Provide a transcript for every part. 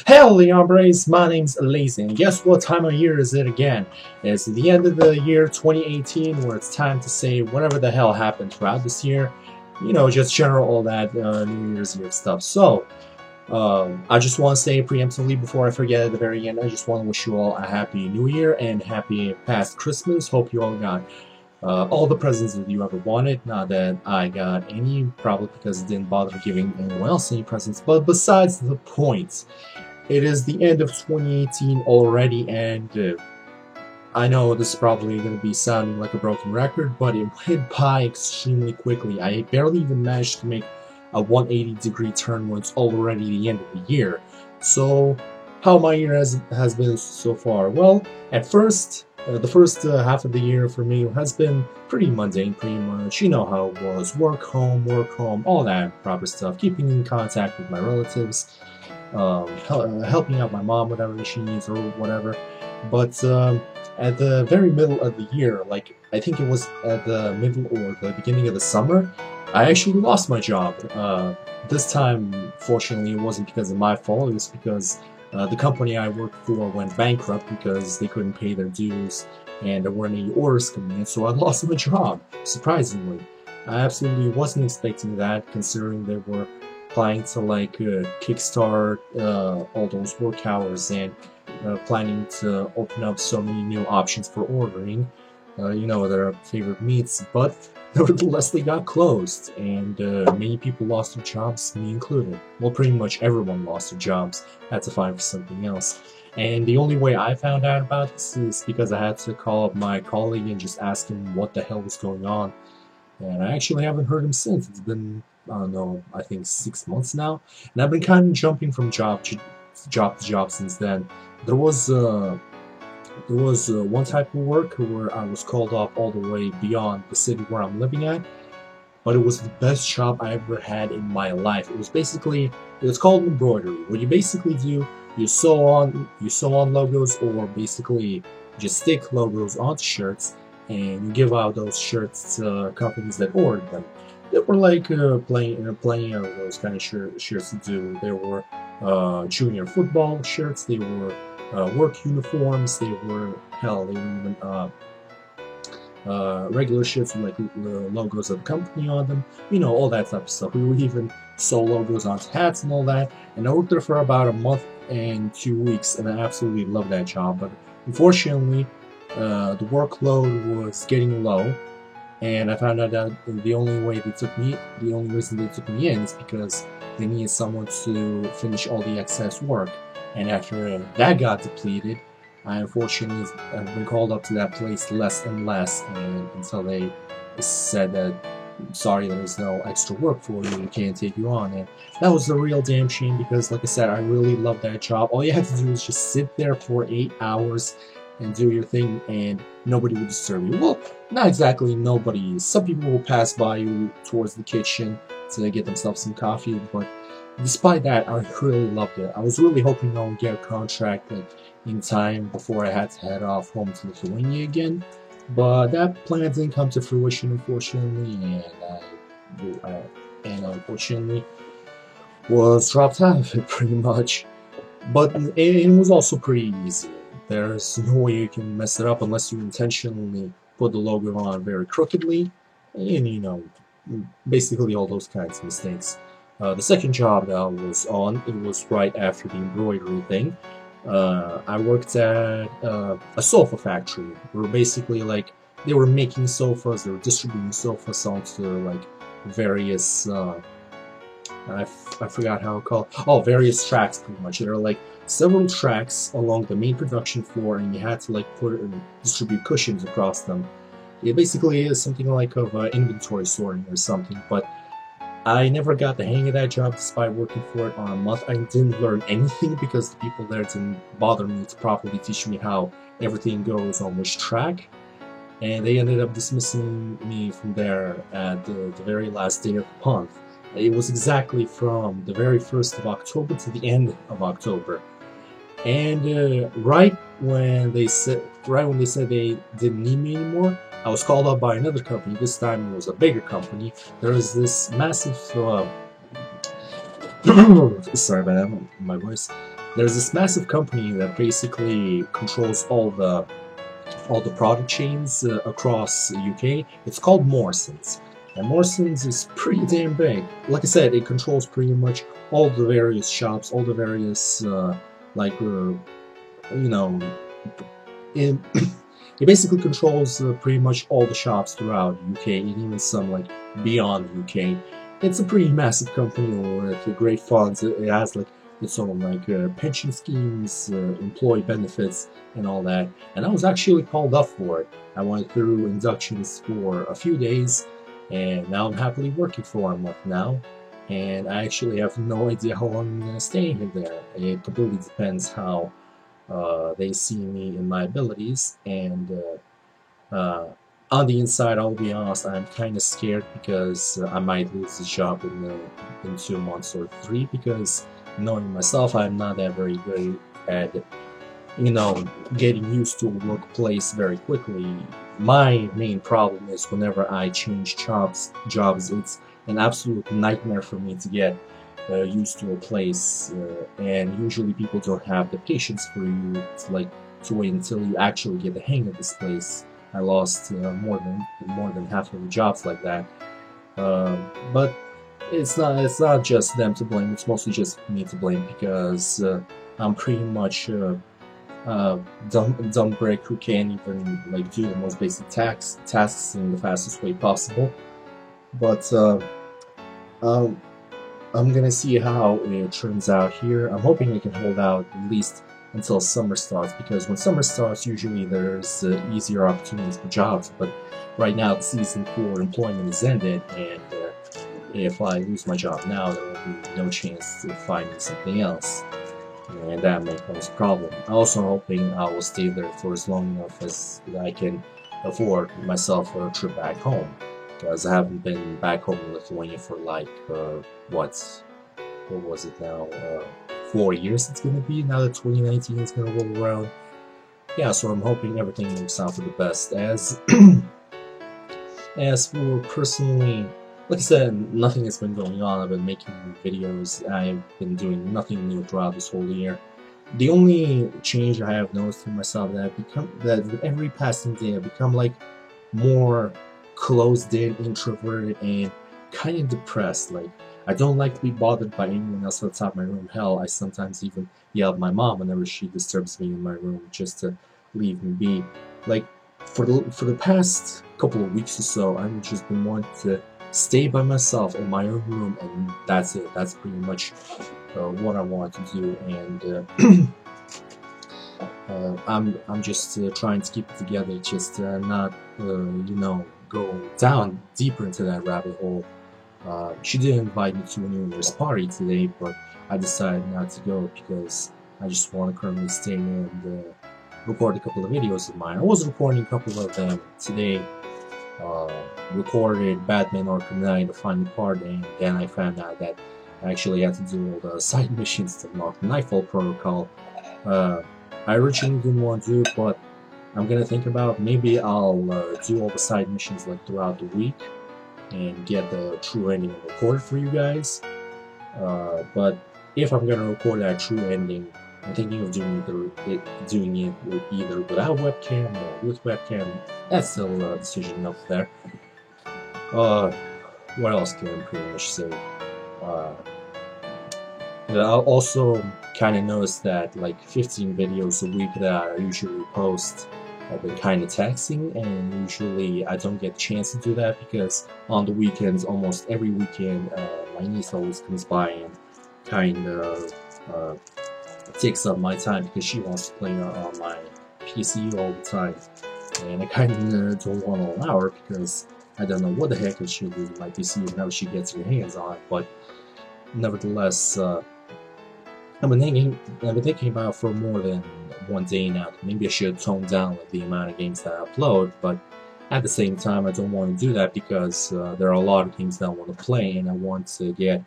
Hell, the hombres, my name's Lazy, and guess what time of year is it again? It's the end of the year 2018, where it's time to say whatever the hell happened throughout this year. You know, just general all that New Year's Eve stuff. So, I just want to say preemptively before I forget at the very end, I just want to wish you all a happy New Year and happy past Christmas. Hope you all got all the presents that you ever wanted. Not that I got any, probably because it didn't bother giving anyone else any presents, but besides the point. It is the end of 2018 already, and I know this is probably going to be sounding like a broken record, but it went by extremely quickly. I barely even managed to make a 180-degree turn when it's already the end of the year. So, how my year has been so far? Well, at first, the first half of the year for me has been pretty mundane, pretty much. You know how it was. Work, home, all that proper stuff. Keeping in contact with my relatives. Helping out my mom, whatever she needs or whatever. But at the very middle of the year, like I think it was at the middle or the beginning of the summer, I actually lost my job. This time, fortunately, it wasn't because of my fault. It was because the company I worked for went bankrupt because they couldn't pay their dues and there weren't any orders coming in, so I lost my job, surprisingly. I absolutely wasn't expecting that, considering they were planning to kickstart all those work hours and planning to open up so many new options for ordering, you know, their favorite meats, but nevertheless they got closed, and many people lost their jobs, me included. Well, pretty much everyone lost their jobs, had to find for something else. And the only way I found out about this is because I had to call up my colleague and just ask him what the hell was going on. And I actually haven't heard him since. It's been, I don't know, I think 6 months now. And I've been kind of jumping from job to job since then. There was one type of work where I was called off all the way beyond the city where I'm living at. But it was the best job I ever had in my life. It was called embroidery. What you basically do, you sew on logos, or basically just stick logos onto shirts, and you give out those shirts to companies that order them. There were plenty of those kind of shirts to do. There were junior football shirts, they were work uniforms, they were even regular shirts with the logos of the company on them. You know, all that type of stuff. We would even sew logos onto hats and all that. And I worked there for about a month and 2 weeks, and I absolutely loved that job. But unfortunately, the workload was getting low, and I found out that the only reason they took me in is because they needed someone to finish all the excess work. And after that got depleted, I unfortunately have been called up to that place less and less, and until they said that, sorry, there's no extra work for you, we can't take you on. And that was a real damn shame, because like I said, I really loved that job. All you had to do was just sit there for 8 hours and do your thing, and nobody would disturb you. Well, not exactly nobody. Some people will pass by you towards the kitchen to get themselves some coffee, but despite that, I really loved it. I was really hoping I would get a contract in time before I had to head off home to Lithuania again, but that plan didn't come to fruition, unfortunately, and I unfortunately was dropped out of it pretty much. But it was also pretty easy. There's no way you can mess it up unless you intentionally put the logo on very crookedly, and you know, basically all those kinds of mistakes. The second job that I was on, it was right after the embroidery thing. I worked at a sofa factory, where basically they were making sofas, they were distributing sofas onto various I forgot how it's called. Oh, various tracks, pretty much. There are several tracks along the main production floor, and you had to distribute cushions across them. It basically is something of inventory sorting or something, but I never got the hang of that job despite working for it on a month. I didn't learn anything because the people there didn't bother me to properly teach me how everything goes on which track, and they ended up dismissing me from there at the very last day of the month. It was exactly from the very 1st of October to the end of October. And right when they said they didn't need me anymore, I was called up by another company. This time it was a bigger company. There was this massive sorry about that, my voice. there's this massive company that basically controls all the product chains across the UK. It's called Morrisons, and Morrisons is pretty damn big. Like I said, it controls pretty much all the various shops, all the various you know, it, it basically controls pretty much all the shops throughout UK and even some like beyond UK. It's a pretty massive company with great funds. It has like its own like pension schemes, employee benefits, and all that. And I was actually called up for it. I went through inductions for a few days, and now I'm happily working for a month now. And I actually have no idea how long I'm gonna stay in there. It completely depends how they see me and my abilities. And on the inside, I'll be honest, I'm kind of scared because I might lose the job in 2 months or 3, because knowing myself, I'm not that very good at, you know, getting used to a workplace very quickly. My main problem is whenever I change jobs, it's an absolute nightmare for me to get used to a place, and usually people don't have the patience for you to wait until you actually get the hang of this place. I lost more than half of the jobs like that, but it's not just them to blame. It's mostly just me to blame, because I'm pretty much dumb brick who can't even like do the most basic tasks in the fastest way possible. But I'm gonna see how it turns out here. I'm hoping I can hold out at least until summer starts, because when summer starts, usually there's easier opportunities for jobs. But right now, the season for employment is ended, and if I lose my job now, there will be no chance to finding something else, and that may pose a problem. I'm also hoping I will stay there for as long enough as I can afford myself a trip back home, because I haven't been back home in Lithuania for like what was it now? 4 years it's gonna be now that 2019 is gonna roll around. Yeah, so I'm hoping everything works out for the best. As for personally, like I said, nothing has been going on. I've been making videos. I've been doing nothing new throughout this whole year. The only change I have noticed for myself that with every passing day I've become like more closed in, introverted, and kind of depressed. Like, I don't like to be bothered by anyone else outside my room. Hell, I sometimes even yell at my mom whenever she disturbs me in my room just to leave me be. Like, for the past couple of weeks or so, I've just been wanting to stay by myself in my own room, and that's it. That's pretty much what I want to do, and I'm just trying to keep it together, just not you know, go down deeper into that rabbit hole. She did invite me to a New Year's party today, but I decided not to go because I just want to currently stay and record a couple of videos of mine. I was recording a couple of them today. Recorded Batman Arkham Knight, the final part, and then I found out that I actually had to do all the side missions to unlock the Nightfall Protocol. I originally didn't want to do it, but I'm gonna think about maybe I'll do all the side missions like throughout the week and get the true ending recorded for you guys. But if I'm gonna record that true ending, I'm thinking of doing it either without webcam or with webcam. That's still a decision up there. What else can I pretty much say? I also kind of noticed that like 15 videos a week that I usually post, I've been kind of taxing, and usually I don't get a chance to do that because on the weekends, almost every weekend, my niece always comes by and kind of takes up my time because she wants to play on my PC all the time, and I kind of don't want to allow her because I don't know what the heck she'll do with my PC whenever she gets her hands on it. But nevertheless, I've been thinking about it for more than one day now. Maybe I should tone down like, the amount of games that I upload, but at the same time, I don't want to do that because there are a lot of games that I want to play, and I want to get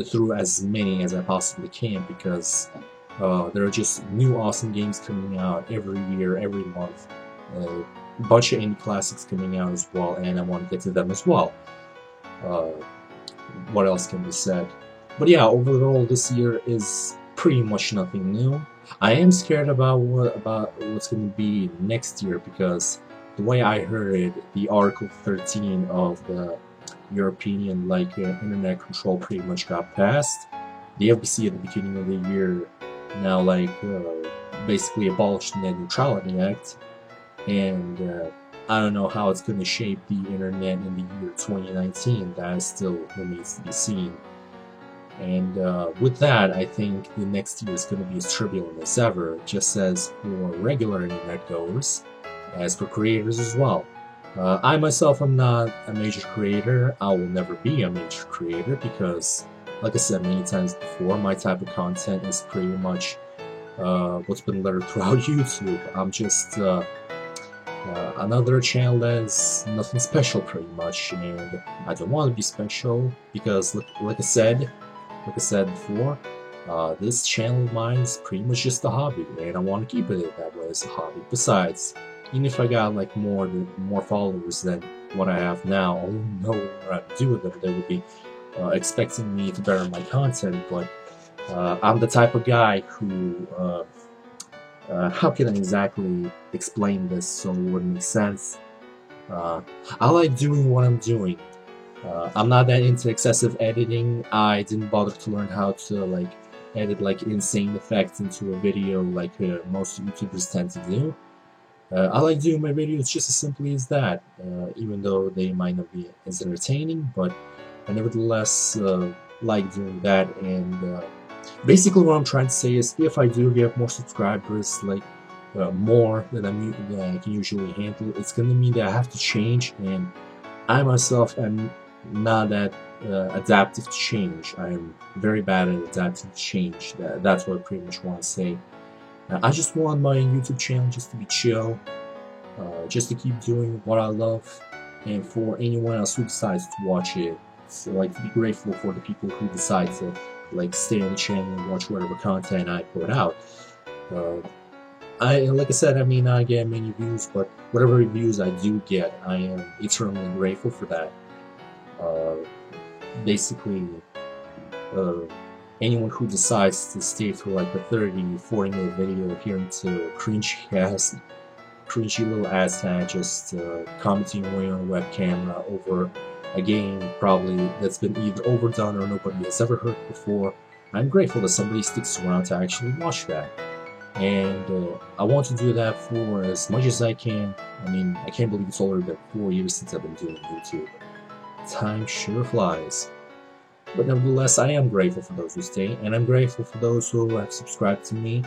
through as many as I possibly can, because there are just new awesome games coming out every year, every month. A bunch of indie classics coming out as well, and I want to get to them as well. What else can be said? But yeah, overall, this year is pretty much nothing new. I am scared about what's going to be next year, because the way I heard it, the Article 13 of the European internet control pretty much got passed. The FBC at the beginning of the year now basically abolished the Net Neutrality Act, and I don't know how it's going to shape the internet in the year 2019. That still remains to be seen. And with that, I think the next year is going to be as turbulent as ever, just as for regular internet goers, as for creators as well. I myself am not a major creator. I will never be a major creator because, like I said many times before, my type of content is pretty much what's been littered throughout YouTube. I'm just another channel that is nothing special pretty much, and I don't want to be special because, like I said before, this channel of mine is pretty much just a hobby, and I want to keep it that way as a hobby. Besides, even if I got more followers than what I have now, I wouldn't know what to do with them. They would be expecting me to better my content, but I'm the type of guy who how can I exactly explain this so it would make sense? I like doing what I'm doing. I'm not that into excessive editing. I didn't bother to learn how to edit insane effects into a video like most YouTubers tend to do. I like doing my videos just as simply as that, even though they might not be as entertaining, but I nevertheless like doing that. And basically what I'm trying to say is, if I do get more subscribers, more than I can usually handle, it's going to mean that I have to change, and I myself am not that adaptive to change. I am very bad at adapting to change. That's what I pretty much want to say. I just want my YouTube channel just to be chill, just to keep doing what I love, and for anyone else who decides to watch it, to be grateful for the people who decide to stay on the channel and watch whatever content I put out. Like I said, I may not get many views, but whatever views I do get, I am eternally grateful for that. Basically, anyone who decides to stay through a 30-40 minute video hearing to cringy little ass that just commenting away on a webcam over a game probably that's been either overdone or nobody has ever heard before, I'm grateful that somebody sticks around to actually watch that. And I want to do that for as much as I can. I mean, I can't believe it's already been 4 years since I've been doing YouTube. Time sure flies. But nevertheless, I am grateful for those who stay, and I'm grateful for those who have subscribed to me,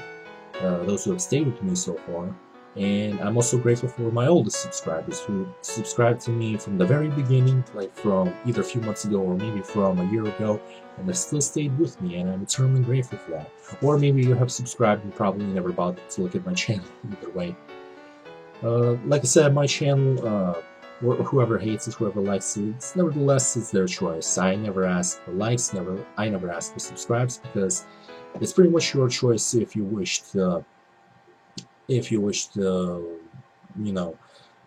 those who have stayed with me so far. And I'm also grateful for my oldest subscribers who subscribed to me from the very beginning, from either a few months ago or maybe from a year ago, and have still stayed with me, and I'm eternally grateful for that. Or maybe you have subscribed and probably never bothered to look at my channel. Either way. Like I said, my channel, whoever hates it, whoever likes it, nevertheless, it's their choice. I never ask for likes, I never ask for subscribes, because it's pretty much your choice if you wish to,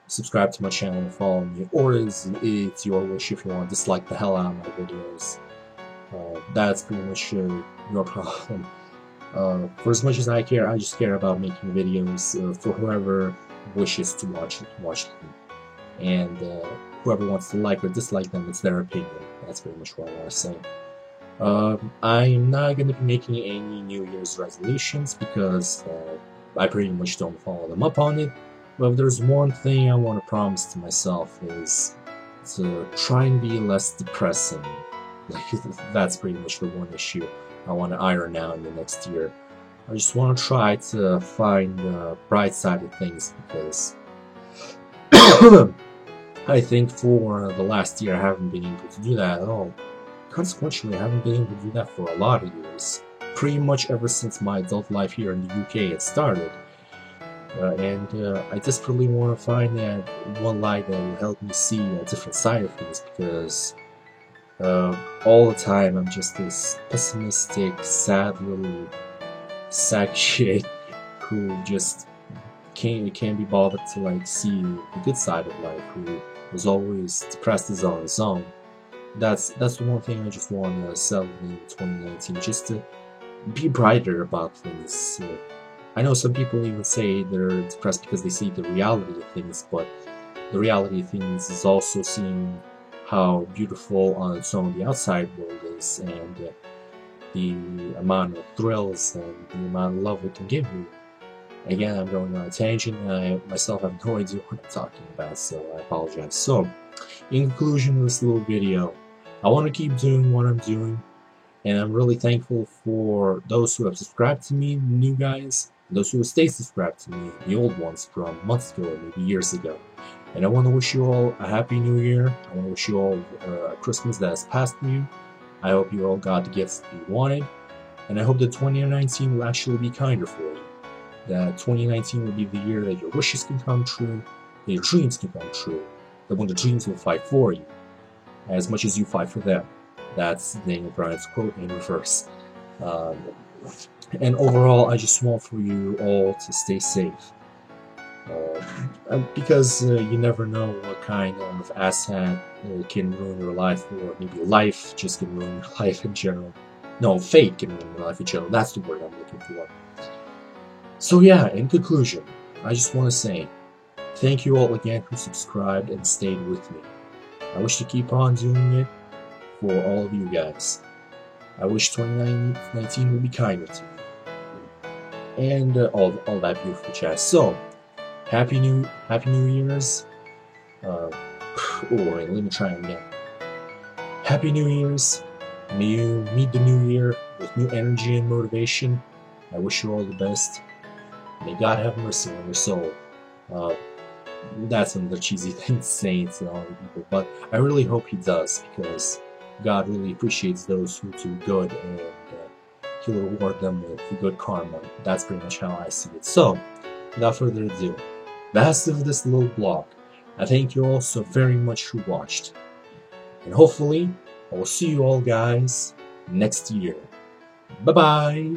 subscribe to my channel and follow me, or it's your wish if you want to dislike the hell out of my videos. That's pretty much your problem. For as much as I care, I just care about making videos for whoever wishes to watch them. And whoever wants to like or dislike them, it's their opinion. That's pretty much what I want to say. I'm not going to be making any New Year's resolutions because I pretty much don't follow them up on it. But if there's one thing I want to promise to myself, is to try and be less depressing. That's pretty much the one issue I want to iron out in the next year. I just want to try to find the bright side of things, because I think for the last year I haven't been able to do that at all. Consequently, I haven't been able to do that for a lot of years. Pretty much ever since my adult life here in the UK had started. I desperately want to find that one light that will help me see a different side of things, because all the time I'm just this pessimistic, sad little sack shit who just can't be bothered to see the good side of life, who was always depressed as on his own. that's the one thing I just want to sell in 2019, just to be brighter about things. I know some people even say they're depressed because they see the reality of things, but the reality of things is also seeing how beautiful some of the outside world is, and the amount of thrills and the amount of love it can give you. Again, I'm going on a tangent, and I myself have no idea what I'm talking about, so I apologize. So, in conclusion of this little video, I want to keep doing what I'm doing, and I'm really thankful for those who have subscribed to me, new guys, those who have stayed subscribed to me, the old ones from months ago or maybe years ago. And I want to wish you all a happy new year. I want to wish you all a Christmas that has passed you. I hope you all got the gifts that you wanted, and I hope that 2019 will actually be kinder for you. That 2019 will be the year that your wishes can come true, that your dreams can come true, that when the dreams will fight for you, as much as you fight for them. That's Daniel Bryan's quote in reverse. And overall, I just want for you all to stay safe. Because you never know what kind of asshat can ruin your life, or maybe life just can ruin your life in general. No, fate can ruin your life in general. That's the word I'm looking for. So yeah, in conclusion, I just want to say thank you all again who subscribed and stayed with me. I wish to keep on doing it for all of you guys. I wish 2019 would be kinder to you. And all that beautiful jazz. So, Happy New Year's. Let me try again. Happy New Year's. May you meet the new year with new energy and motivation. I wish you all the best. May God have mercy on your soul. That's another cheesy thing to say to all the people, but I really hope He does, because God really appreciates those who do good, and He'll reward them with good karma. That's pretty much how I see it. So, without further ado, that's it for this little blog. I thank you all so very much who watched, and hopefully I will see you all guys next year. Bye bye.